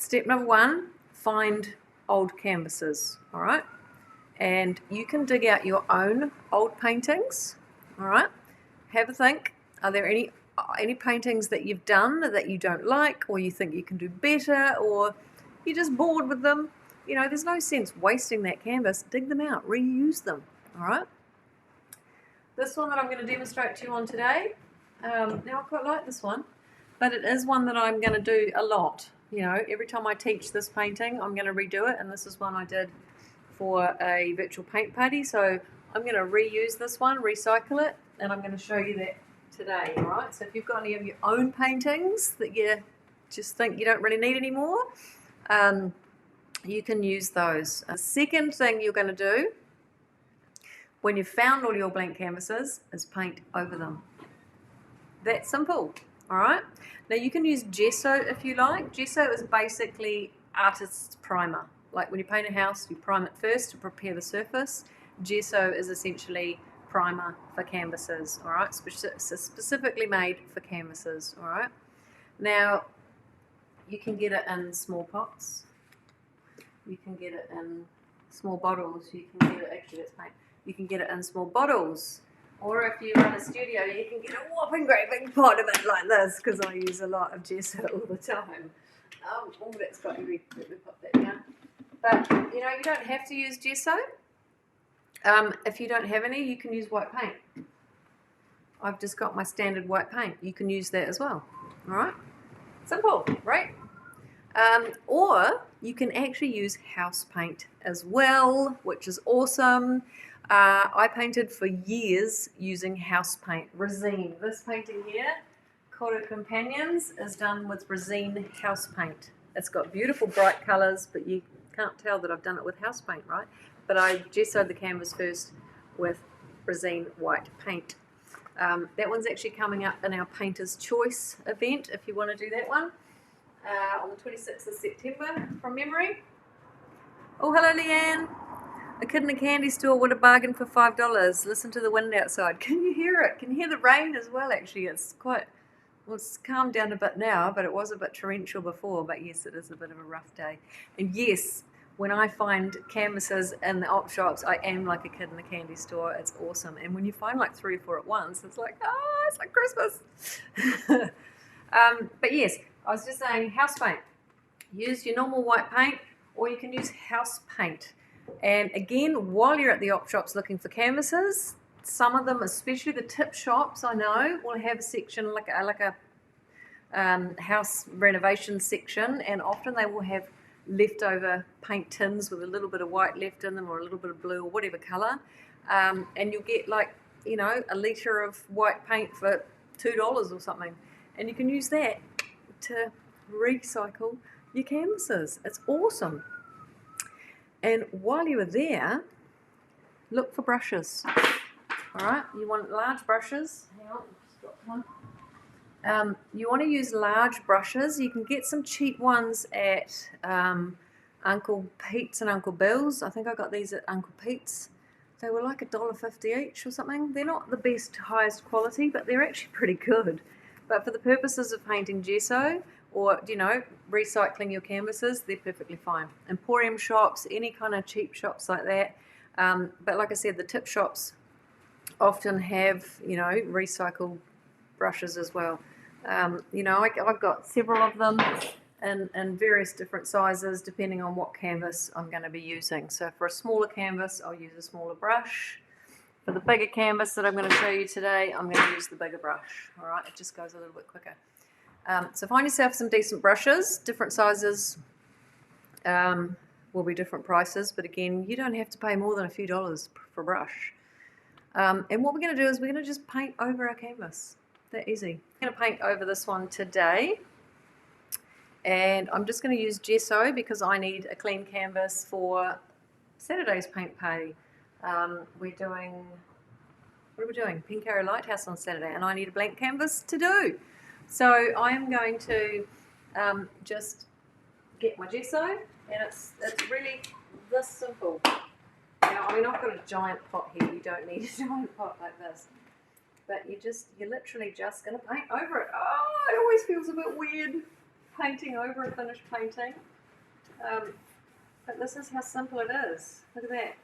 Step number one, find old canvases, all right? And you can dig out your own old paintings, all right? Have a think. Are there any paintings that you've done that you don't like, or you think you can do better, or you're just bored with them? You know, there's no sense wasting that canvas. Dig them out, reuse them, all right? This one that I'm going to demonstrate to you on today, now I quite like this one, but it is one that I'm going to do a lot. You know, every time I teach this painting, I'm going to redo it, and this is one I did for a virtual paint party, so I'm going to reuse this one, recycle it, and I'm going to show you that today, all right? So if you've got any of your own paintings that you just think you don't really need anymore, you can use those. The second thing you're going to do when you've found all your blank canvases is paint over them. That's simple, all right? Now you can use gesso if you like. Gesso is basically artist's primer. Like when you paint a house, you prime it first to prepare the surface. Gesso is essentially primer for canvases, all right? Specifically made for canvases, all right? Now, you can get it in small pots. You can get it in small bottles. You can get it, actually that's paint. You can get it in small bottles. Or if you run a studio, you can get a whopping great big pot of it like this, because I use a lot of gesso all the time. Oh, that's quite heavy. Let me pop that down. But, you know, you don't have to use gesso. If you don't have any, you can use white paint. I've just got my standard white paint. You can use that as well. All right? Simple, right? Or you can actually use house paint as well, which is awesome. I painted for years using house paint, resin. This painting here, called Companions, is done with resin house paint. It's got beautiful bright colours, but you can't tell that I've done it with house paint, right? But I gessoed the canvas first with resin white paint. That one's actually coming up in our Painter's Choice event, if you want to do that one, on the 26th of September, from memory. Oh, hello, Leanne. A kid in a candy store would have bargained for $5. Listen to the wind outside. Can you hear it? Can you hear the rain as well, actually? It's quite, well, it's calmed down a bit now, but it was a bit torrential before. But yes, it is a bit of a rough day. And yes, when I find canvases in the op shops, I am like a kid in the candy store. It's awesome. And when you find like 3 or 4 at once, it's like, oh, it's like Christmas. But yes, I was just saying house paint. Use your normal white paint, or you can use house paint. And again, while you're at the op shops looking for canvases, some of them, especially the tip shops, I know, will have a section like a house renovation section, and often they will have leftover paint tins with a little bit of white left in them, or a little bit of blue, or whatever colour, and you'll get, like, you know, a litre of white paint for $2 or something, and you can use that to recycle your canvases. It's awesome. And while you are there, look for brushes. All right, you want large brushes. Hang on, just dropped one. You want to use large brushes. You can get some cheap ones at Uncle Pete's and Uncle Bill's. I think I got these at Uncle Pete's. They were like $1.50 each or something. They're not the best, highest quality, but they're actually pretty good. But for the purposes of painting gesso, or, you know, recycling your canvases, they're perfectly fine. Emporium shops, any kind of cheap shops like that. But like I said, the tip shops often have, you know, recycled brushes as well. You know, I've got several of them in various different sizes, depending on what canvas I'm going to be using. So for a smaller canvas, I'll use a smaller brush. For the bigger canvas that I'm going to show you today, I'm going to use the bigger brush. All right, it just goes a little bit quicker. So find yourself some decent brushes. Different sizes will be different prices, but again, you don't have to pay more than a few dollars for a brush. And what we're going to do is we're going to just paint over our canvas. That easy. I'm going to paint over this one today, and I'm just going to use gesso because I need a clean canvas for Saturday's paint party. We're doing, what are we doing? Pink Arrow Lighthouse on Saturday, and I need a blank canvas to do. So I'm going to just get my gesso, and it's really this simple. Now, I mean, I've got a giant pot here. You don't need a giant pot like this. But you're literally just going to paint over it. Oh, it always feels a bit weird. painting over a finished painting. But this is how simple it is. Look at that.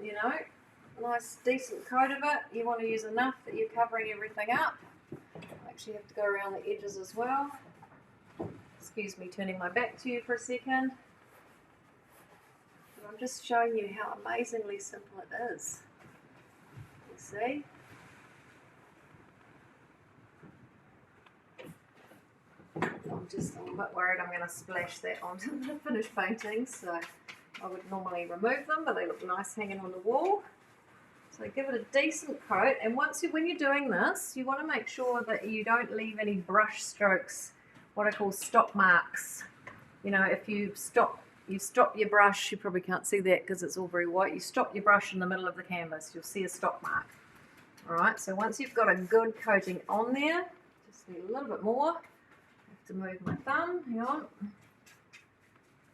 You know, nice decent coat of it. You want to use enough that you're covering everything up. Actually have to go around the edges as well. Excuse me turning my back to you for a second. But I'm just showing you how amazingly simple it is. You see? I'm a bit worried I'm going to splash that onto the finished paintings, so I would normally remove them, but they look nice hanging on the wall. So give it a decent coat, and when you're doing this, you want to make sure that you don't leave any brush strokes, what I call stop marks. You know, if you stop your brush, you probably can't see that because it's all very white. You stop your brush in the middle of the canvas, you'll see a stop mark. Alright, so once you've got a good coating on there, just need a little bit more. To move my thumb, hang on.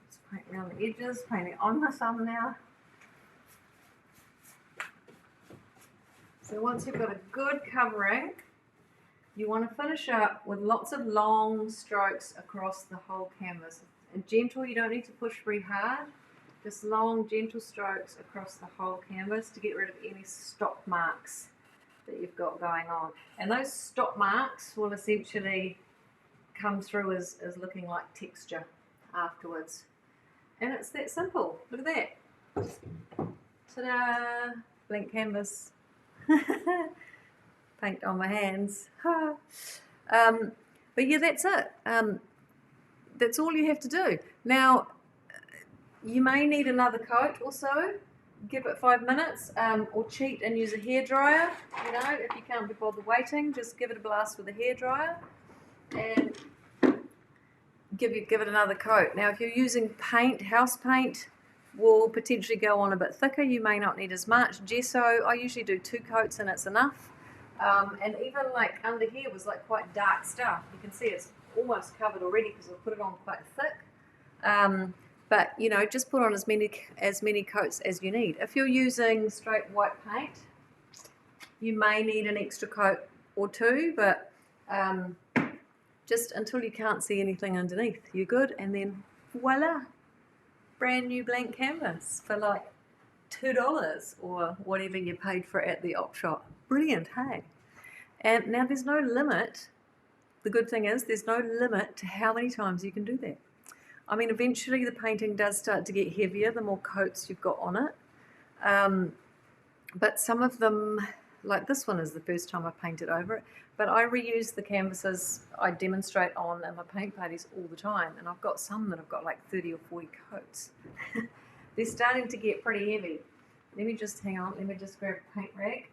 Just paint around the edges, painting on my thumb now. So once you've got a good covering, you want to finish up with lots of long strokes across the whole canvas. And gentle, you don't need to push very hard, just long, gentle strokes across the whole canvas to get rid of any stop marks that you've got going on. And those stop marks will essentially come through as looking like texture afterwards. And it's that simple. Look at that. Ta-da! Blank canvas. Paint on my hands. But yeah, that's it. That's all you have to do. Now, you may need another coat or so. Give it 5 minutes, or cheat and use a hairdryer. You know, if you can't be bothered waiting, just give it a blast with a hairdryer. And give it another coat. Now if you're using paint, house paint will potentially go on a bit thicker. You may not need as much. Gesso, I usually do 2 coats and it's enough. And even like under here was like quite dark stuff. You can see it's almost covered already because I put it on quite thick. But you know, just put on as many coats as you need. If you're using straight white paint, you may need an extra coat or 2, but just until you can't see anything underneath, you're good, and then voila, brand new blank canvas for like $2 or whatever you paid for it at the op shop. Brilliant, hey? And now there's no limit. The good thing is there's no limit to how many times you can do that. I mean, eventually the painting does start to get heavier the more coats you've got on it. But some of them, like this one is the first time I painted over it, but I reuse the canvases I demonstrate on in my paint parties all the time, and I've got some that have got like 30 or 40 coats. They're starting to get pretty heavy. Let me just, hang on, let me just grab a paint rag,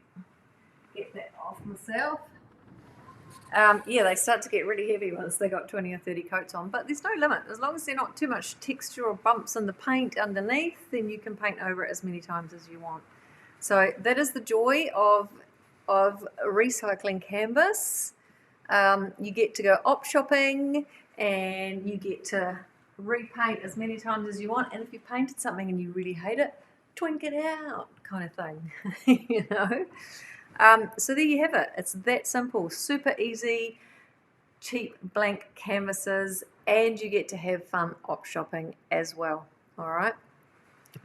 get that off myself. Yeah, they start to get really heavy once they got 20 or 30 coats on, but there's no limit. As long as they're not too much texture or bumps in the paint underneath, then you can paint over it as many times as you want. So that is the joy of recycling canvas. You get to go op shopping and you get to repaint as many times as you want, and if you painted something and you really hate it, twink it out kind of thing. You know. So there you have it. It's that simple, super easy, cheap blank canvases, and you get to have fun op shopping as well. All right.